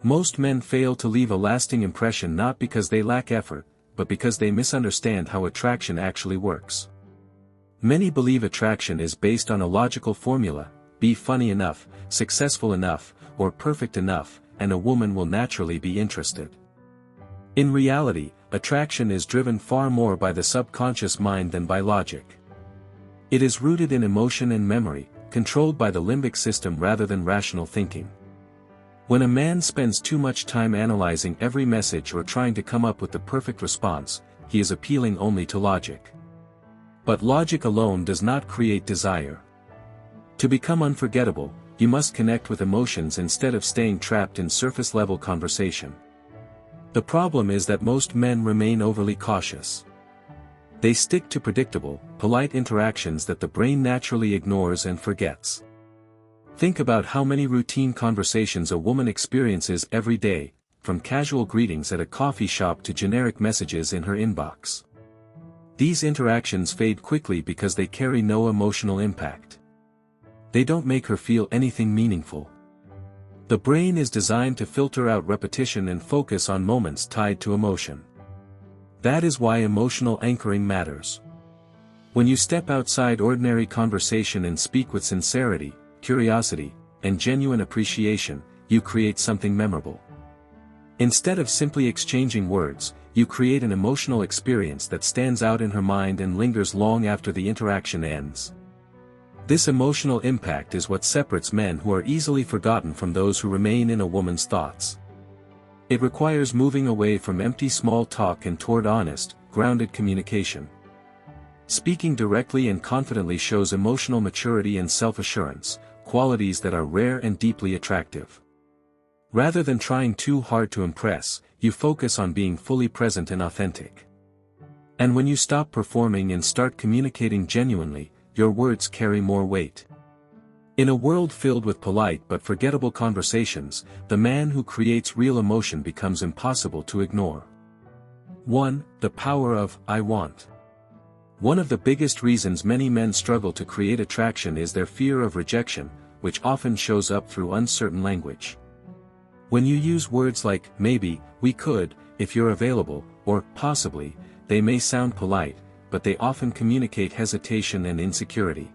Most men fail to leave a lasting impression not because they lack effort, but because they misunderstand how attraction actually works. Many believe attraction is based on a logical formula: be funny enough, successful enough, or perfect enough, and a woman will naturally be interested. In reality, attraction is driven far more by the subconscious mind than by logic. It is rooted in emotion and memory, controlled by the limbic system rather than rational thinking. When a man spends too much time analyzing every message or trying to come up with the perfect response, he is appealing only to logic. But logic alone does not create desire. To become unforgettable, you must connect with emotions instead of staying trapped in surface-level conversation. The problem is that most men remain overly cautious. They stick to predictable, polite interactions that the brain naturally ignores and forgets. Think about how many routine conversations a woman experiences every day, from casual greetings at a coffee shop to generic messages in her inbox. These interactions fade quickly because they carry no emotional impact. They don't make her feel anything meaningful. The brain is designed to filter out repetition and focus on moments tied to emotion. That is why emotional anchoring matters. When you step outside ordinary conversation and speak with sincerity, curiosity, and genuine appreciation, you create something memorable. Instead of simply exchanging words, you create an emotional experience that stands out in her mind and lingers long after the interaction ends. This emotional impact is what separates men who are easily forgotten from those who remain in a woman's thoughts. It requires moving away from empty small talk and toward honest, grounded communication. Speaking directly and confidently shows emotional maturity and self-assurance, qualities that are rare and deeply attractive. Rather than trying too hard to impress, you focus on being fully present and authentic. And when you stop performing and start communicating genuinely, your words carry more weight. In a world filled with polite but forgettable conversations, the man who creates real emotion becomes impossible to ignore. 1. The power of "I want." One of the biggest reasons many men struggle to create attraction is their fear of rejection, which often shows up through uncertain language. When you use words like "maybe," "we could," "if you're available," or "possibly," they may sound polite, but they often communicate hesitation and insecurity.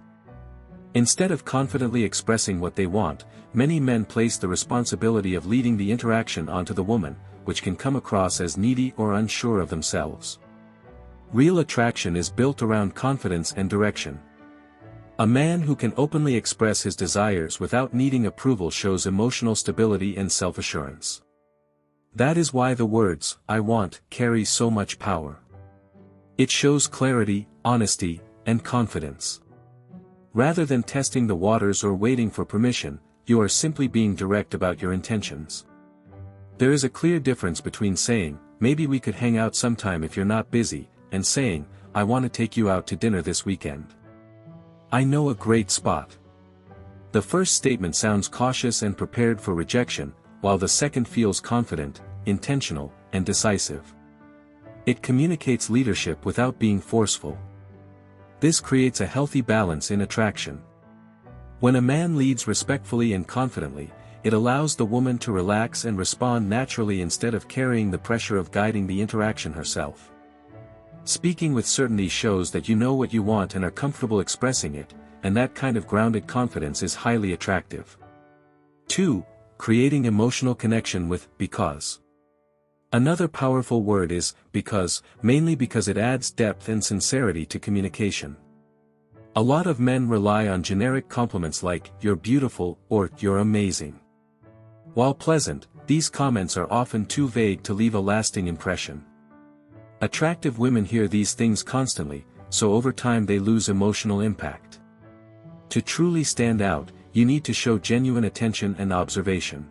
Instead of confidently expressing what they want, many men place the responsibility of leading the interaction onto the woman, which can come across as needy or unsure of themselves. Real attraction is built around confidence and direction. A man who can openly express his desires without needing approval shows emotional stability and self-assurance. That is why the words "I want" carry so much power. It shows clarity, honesty, and confidence. Rather than testing the waters or waiting for permission, you are simply being direct about your intentions. There is a clear difference between saying, "Maybe we could hang out sometime if you're not busy," and saying, "I want to take you out to dinner this weekend. I know a great spot." The first statement sounds cautious and prepared for rejection, while the second feels confident, intentional, and decisive. It communicates leadership without being forceful. This creates a healthy balance in attraction. When a man leads respectfully and confidently, it allows the woman to relax and respond naturally instead of carrying the pressure of guiding the interaction herself. Speaking with certainty shows that you know what you want and are comfortable expressing it, and that kind of grounded confidence is highly attractive. 2. Creating emotional connection with "because." Another powerful word is "because," mainly because it adds depth and sincerity to communication. A lot of men rely on generic compliments like "you're beautiful" or "you're amazing." While pleasant, these comments are often too vague to leave a lasting impression. Attractive women hear these things constantly, so over time they lose emotional impact. To truly stand out, you need to show genuine attention and observation.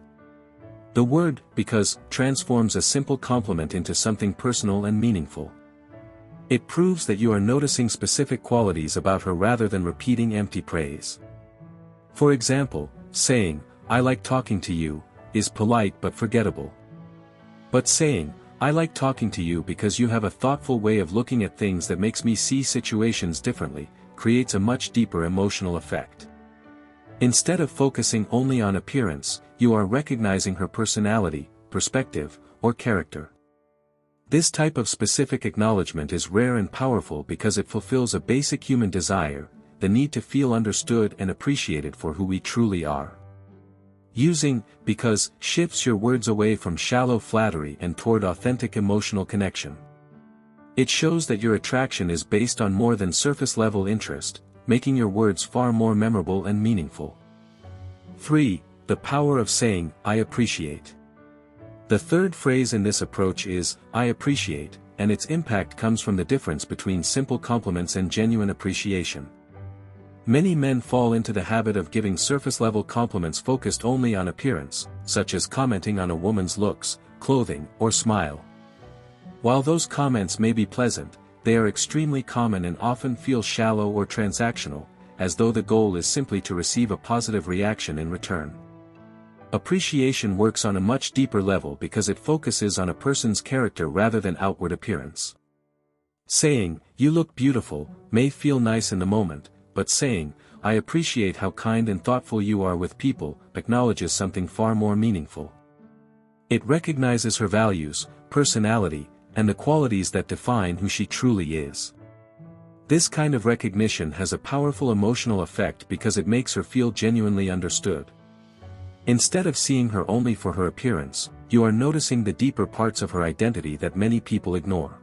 The word "because" transforms a simple compliment into something personal and meaningful. It proves that you are noticing specific qualities about her rather than repeating empty praise. For example, saying, "I like talking to you," is polite but forgettable. But saying, "I like talking to you because you have a thoughtful way of looking at things that makes me see situations differently," creates a much deeper emotional effect. Instead of focusing only on appearance, you are recognizing her personality, perspective, or character. This type of specific acknowledgement is rare and powerful because it fulfills a basic human desire, the need to feel understood and appreciated for who we truly are. Using because shifts your words away from shallow flattery and toward authentic emotional connection. It shows that your attraction is based on more than surface-level interest, making your words far more memorable and meaningful. 3. The power of saying, "I appreciate." The third phrase in this approach is, "I appreciate," and its impact comes from the difference between simple compliments and genuine appreciation. Many men fall into the habit of giving surface-level compliments focused only on appearance, such as commenting on a woman's looks, clothing, or smile. While those comments may be pleasant, they are extremely common and often feel shallow or transactional, as though the goal is simply to receive a positive reaction in return. Appreciation works on a much deeper level because it focuses on a person's character rather than outward appearance. Saying, "You look beautiful," may feel nice in the moment, but saying, "I appreciate how kind and thoughtful you are with people," acknowledges something far more meaningful. It recognizes her values, personality, and the qualities that define who she truly is. This kind of recognition has a powerful emotional effect because it makes her feel genuinely understood. Instead of seeing her only for her appearance, you are noticing the deeper parts of her identity that many people ignore.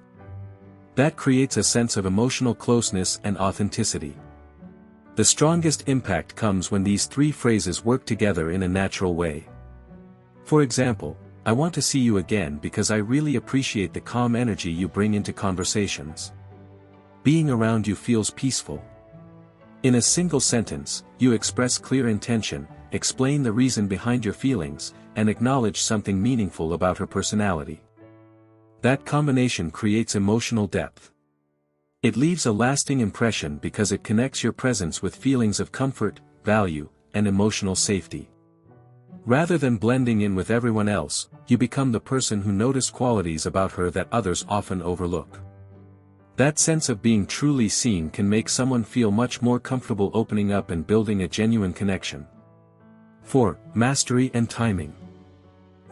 That creates a sense of emotional closeness and authenticity. The strongest impact comes when these three phrases work together in a natural way. For example, "I want to see you again because I really appreciate the calm energy you bring into conversations. Being around you feels peaceful." In a single sentence, you express clear intention, explain the reason behind your feelings, and acknowledge something meaningful about her personality. That combination creates emotional depth. It leaves a lasting impression because it connects your presence with feelings of comfort, value, and emotional safety. Rather than blending in with everyone else, you become the person who noticed qualities about her that others often overlook. That sense of being truly seen can make someone feel much more comfortable opening up and building a genuine connection. 4. Mastery and timing.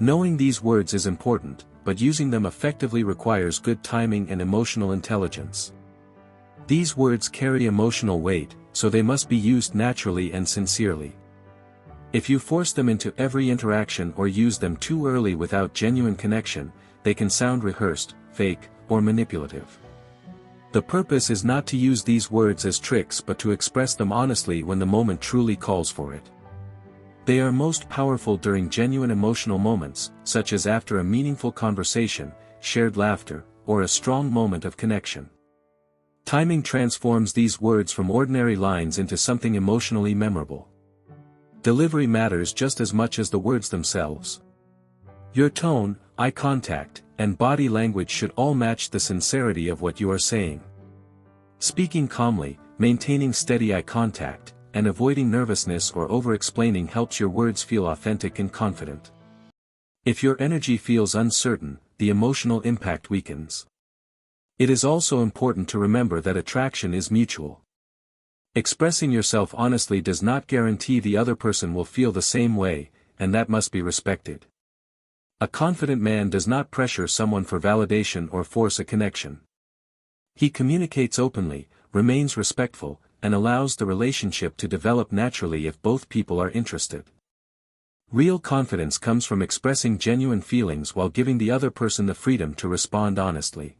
Knowing these words is important, but using them effectively requires good timing and emotional intelligence. These words carry emotional weight, so they must be used naturally and sincerely. If you force them into every interaction or use them too early without genuine connection, they can sound rehearsed, fake, or manipulative. The purpose is not to use these words as tricks but to express them honestly when the moment truly calls for it. They are most powerful during genuine emotional moments, such as after a meaningful conversation, shared laughter, or a strong moment of connection. Timing transforms these words from ordinary lines into something emotionally memorable. Delivery matters just as much as the words themselves. Your tone, eye contact, and body language should all match the sincerity of what you are saying. Speaking calmly, maintaining steady eye contact, and avoiding nervousness or over-explaining helps your words feel authentic and confident. If your energy feels uncertain, the emotional impact weakens. It is also important to remember that attraction is mutual. Expressing yourself honestly does not guarantee the other person will feel the same way, and that must be respected. A confident man does not pressure someone for validation or force a connection. He communicates openly, remains respectful, and allows the relationship to develop naturally if both people are interested. Real confidence comes from expressing genuine feelings while giving the other person the freedom to respond honestly.